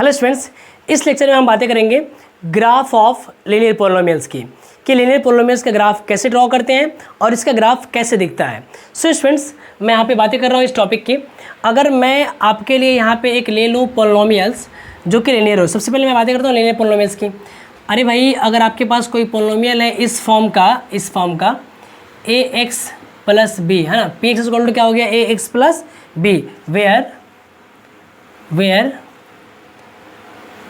Hello students, इस lecture में हम बातें करेंगे ग्राफ ऑफ लीनियर पॉलिनोमियल्स की कि लीनियर पॉलिनोमियल्स का ग्राफ कैसे ड्रॉ करते हैं और इसका ग्राफ कैसे दिखता है। सो स्टूडेंट्स, मैं यहाँ पे बातें कर रहा हूँ इस टॉपिक की। अगर मैं आपके लिए यहाँ पे एक ले लूँ पॉलिनोमियल्स जो कि लीनियर हो, सबसे पहले मैं बातें करता हूँ लीनियर पॉलिनोमियल्स की। अरे भाई, अगर आपके पास कोई पॉलिनोमियल है इस फॉर्म का ए एक्स प्लस बी, है ना, पी एक्स इक्वल टू क्या हो गया, a x plus b, where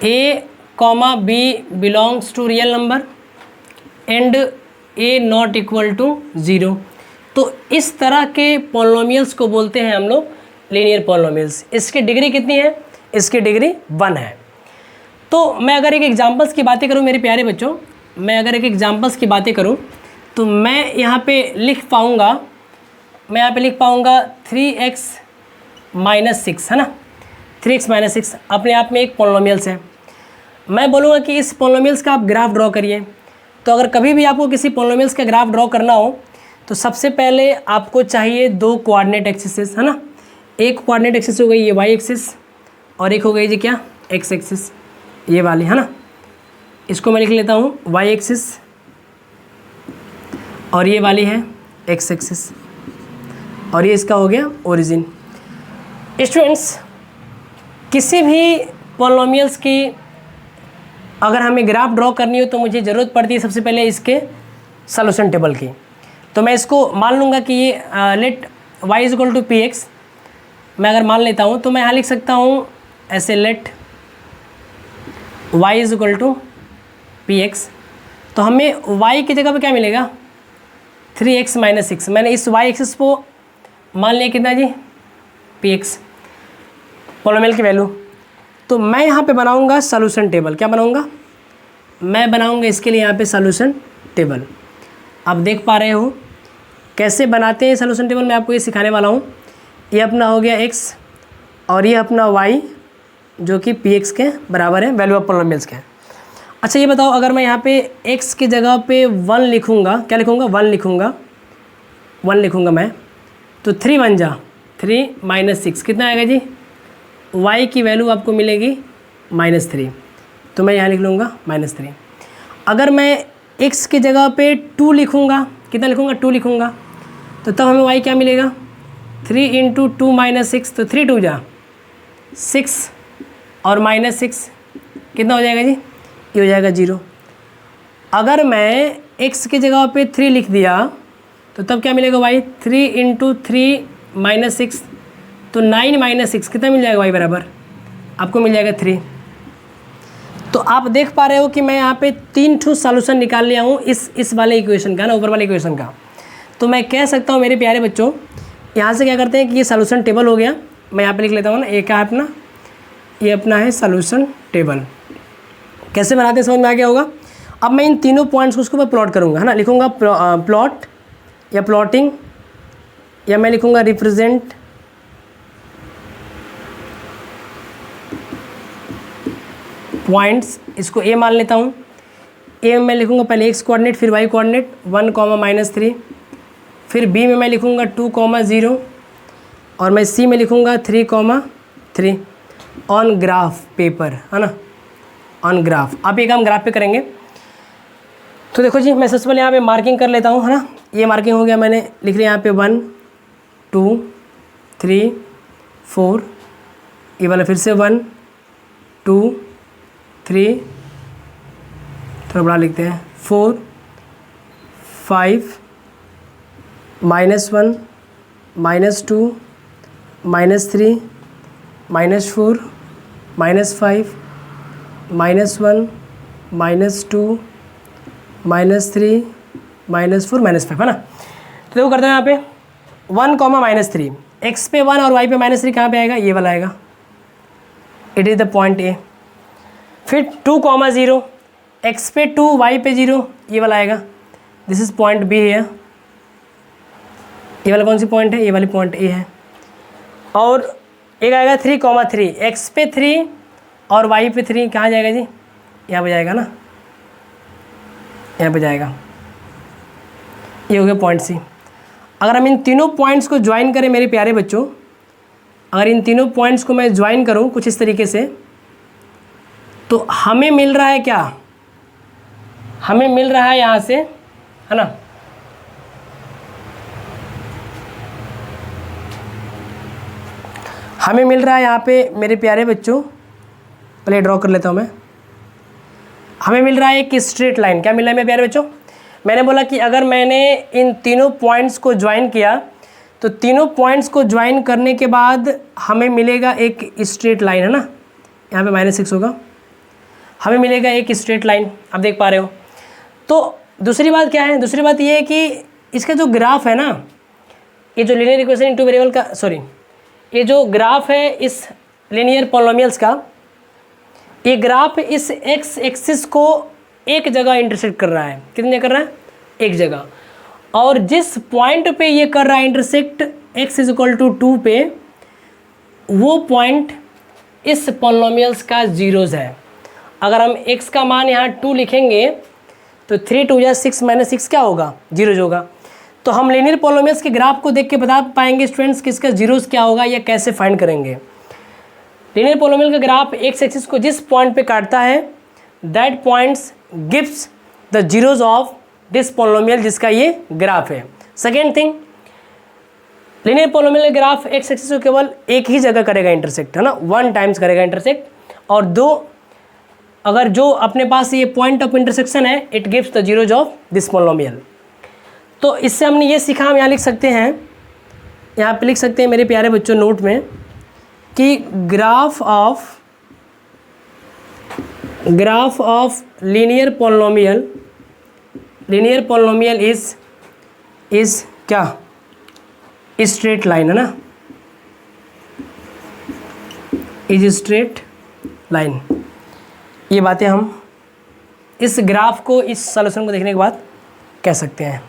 a comma b belongs to real number and a not equal to 0। तो इस तरह के पॉलिनोमियल्स को बोलते हैं हम लोग लीनियर पॉलिनोमियल्स। इसकी डिग्री कितनी है? इसकी डिग्री 1 है। तो मैं अगर एक एग्जांपल्स की बातें करूं मेरे प्यारे बच्चों, तो मैं यहाँ पे लिख पाऊँगा 3x माइनस 6, है ना, 3x माइनस 6 अपने आप में एक पॉलिनोमियल्स है। मैं बोलूँगा कि इस पॉलिनोमियल्स का आप ग्राफ ड्रॉ करिए। तो अगर कभी भी आपको किसी पॉलिनोमियल्स का ग्राफ ड्रॉ करना हो तो सबसे पहले आपको चाहिए 2 कोऑर्डिनेट एक्सिस, है ना। एक कोऑर्डिनेट एक्सिस हो गई ये y एक्सिस और एक हो गई जी क्या, x एक्सिस, ये वाली, है ना। इसको मैं लिख लेता हूँ y एक्सिस और ये वाली है x एक्सिस और ये इसका हो गया ओरिजिन। स्टूडेंट्स, किसी भी पॉलिनोमियल्स की अगर हमें ग्राफ ड्रॉ करनी हो तो मुझे ज़रूरत पड़ती है सबसे पहले इसके सॉल्यूशन टेबल की। तो मैं इसको मान लूँगा कि ये let y is equal to P X, मैं अगर मान लेता हूँ तो मैं यहाँ लिख सकता हूँ ऐसे let y is equal to P X. तो हमें y की जगह पे क्या मिलेगा, 3x माइनस 6। मैंने इस y एक्सिस को मान लिया कितना जी, पी एक्स पॉलिनोमियल की वैल्यू। तो मैं यहाँ पे बनाऊँगा सॉल्यूशन टेबल। क्या बनाऊँगा? मैं बनाऊँगा इसके लिए यहाँ पे सॉल्यूशन टेबल। आप देख पा रहे हो कैसे बनाते हैं सॉल्यूशन टेबल, मैं आपको ये सिखाने वाला हूँ। ये अपना हो गया x और ये अपना y जो कि पी एक्स के बराबर है, वैल्यू ऑफ पॉलिनोमियल्स के। अच्छा ये बताओ, अगर मैं यहाँ पे x की जगह पे 1 लिखूँगा, क्या लिखूँगा, 1 लिखूँगा मैं, तो 3 1 जा 3 माइनस 6 कितना आएगा जी, y की वैल्यू आपको मिलेगी -3। तो मैं यहाँ लिख लूँगा -3। अगर मैं x की जगह पे 2 लिखूँगा, कितना लिखूँगा, 2 लिखूँगा, तो तब हमें y क्या मिलेगा, 3 × 2 - 6, तो 3 2 जा 6 और -6 कितना हो जाएगा जी, ये हो जाएगा 0। अगर मैं x की जगह पे 3 लिख दिया तो तब क्या मिलेगा y, 3 × 3 - 6, तो 9 - 6 कितना मिल जाएगा y बराबर, आपको मिल जाएगा 3। तो आप देख पा रहे हो कि मैं यहाँ पे 3 ठो सॉल्यूशन निकाल लिया हूँ इस वाले इक्वेशन का ना, ऊपर वाले इक्वेशन का। तो मैं कह सकता हूँ मेरे प्यारे बच्चों, यहाँ से क्या करते हैं कि ये सॉल्यूशन टेबल हो गया। मैं यहाँ पे लिख लेता हूँ ना, ये क्या है अपना, ये अपना है सॉल्यूशन टेबल। कैसे बनाते हैं समझ में आ गया होगा। अब मैं इन तीनों पॉइंट्स को उसको मैं प्लॉट करूँगा, है ना, लिखूँगा प्लॉट या प्लॉटिंग या मैं लिखूँगा रिप्रेजेंट पॉइंट्स। इसको a मान लेता हूँ। a में मैं लिखूँगा पहले x कोऑर्डिनेट, फिर y कोऑर्डिनेट 1, -3, फिर b में मैं लिखूँगा 2, 0 और मैं c में लिखूँगा 3, 3 ऑन ग्राफ पेपर, है ना, ऑन ग्राफ। आप ये काम ग्राफ पे करेंगे। तो देखो जी, मैं सबसे पहले यहाँ पे मार्किंग कर लेता हूँ, है ना। ये मार्किंग हो गया, मैंने लिख लिया यहाँ पे 1 2 3 4, ये वाला फिर से 1 2 3, थोड़ा बड़ा लिखते हैं, 4 5 -1 -2 -3 -4 -5 -1 -2 -3 -4 -5, है ना। तो देखो करते हैं यहाँ पे 1, -3, x पे 1 और y पे -3 कहाँ पे आएगा, ये वाला आएगा, it is the point A. फिर 2, 0, x पे 2 y पे 0, ये वाला आएगा, दिस इज़ पॉइंट बी है। ये वाला कौन सी पॉइंट है, ये वाली पॉइंट ए है। और एक आएगा 3, 3, x पे 3 और y पे 3 कहाँ जाएगा जी, यहाँ पे जाएगा ना, यहाँ पे जाएगा, ये हो गया पॉइंट सी। अगर हम इन तीनों पॉइंट्स को ज्वाइन करें मेरे प्यारे बच्चों, अगर इन तीनों पॉइंट्स को मैं ज्वाइन करूँ कुछ इस तरीके से, तो हमें मिल रहा है क्या, हमें मिल रहा है यहाँ से, है ना, हमें मिल रहा है यहाँ पे मेरे प्यारे बच्चों, पहले ड्रॉ कर लेता हूँ मैं। हमें मिल रहा है एक स्ट्रेट लाइन। क्या मिल रहा है मेरे प्यारे बच्चों? मैंने बोला कि अगर मैंने इन तीनों पॉइंट्स को ज्वाइन किया तो तीनों पॉइंट्स को ज्वाइन करने के बाद हमें मिलेगा एक स्ट्रेट लाइन, है ना, यहाँ पे -6 होगा, हमें मिलेगा एक स्ट्रेट लाइन। आप देख पा रहे हो। तो दूसरी बात क्या है? दूसरी बात ये है कि इसका जो ग्राफ है ना, ये जो linear equation in two variable का, सॉरी, ये जो ग्राफ है इस लीनियर पॉलिनोमियल्स का, ये ग्राफ इस एक्स एक्सिस को एक जगह इंटरसेक्ट कर रहा है। कितने कर रहा है? एक जगह। और जिस पॉइंट पे ये कर रहा है इंटरसेक्ट x = 2 पे, वो पॉइंट इस पॉलिनोमियल्स का जीरोज़ है। अगर हम x का मान यहाँ 2 लिखेंगे तो 3 2 या 6 -6 क्या होगा? जीरोज होगा। तो हम लीनियर पॉलिनोमियल्स के ग्राफ को देख के बता पाएंगे स्टूडेंट्स कि इसका जीरोज़ क्या होगा या कैसे फाइंड करेंगे। लीनियर पॉलिनोमियल का ग्राफ एक्स एक्सिस को जिस पॉइंट पे काटता है, that points gives the zeros of this polynomial जिसका ये ग्राफ है। सेकेंड थिंग, लीनियर पॉलिनोमियल का ग्राफ एक्स एक्सिस को केवल एक ही जगह करेगा इंटरसेक्ट, है ना, 1 टाइम्स करेगा इंटरसेक्ट, और अगर जो अपने पास ये पॉइंट ऑफ इंटरसेक्शन है, it gives the zeros of this polynomial. तो इससे हमने ये सीखा, हम यहाँ लिख सकते हैं, यहाँ पे लिख सकते हैं मेरे प्यारे बच्चों नोट में कि graph of linear polynomial is क्या? स्ट्रेट लाइन, है ना, इज स्ट्रेट लाइन। ये बातें हम इस ग्राफ को, इस सॉल्यूशन को देखने के बाद कह सकते हैं।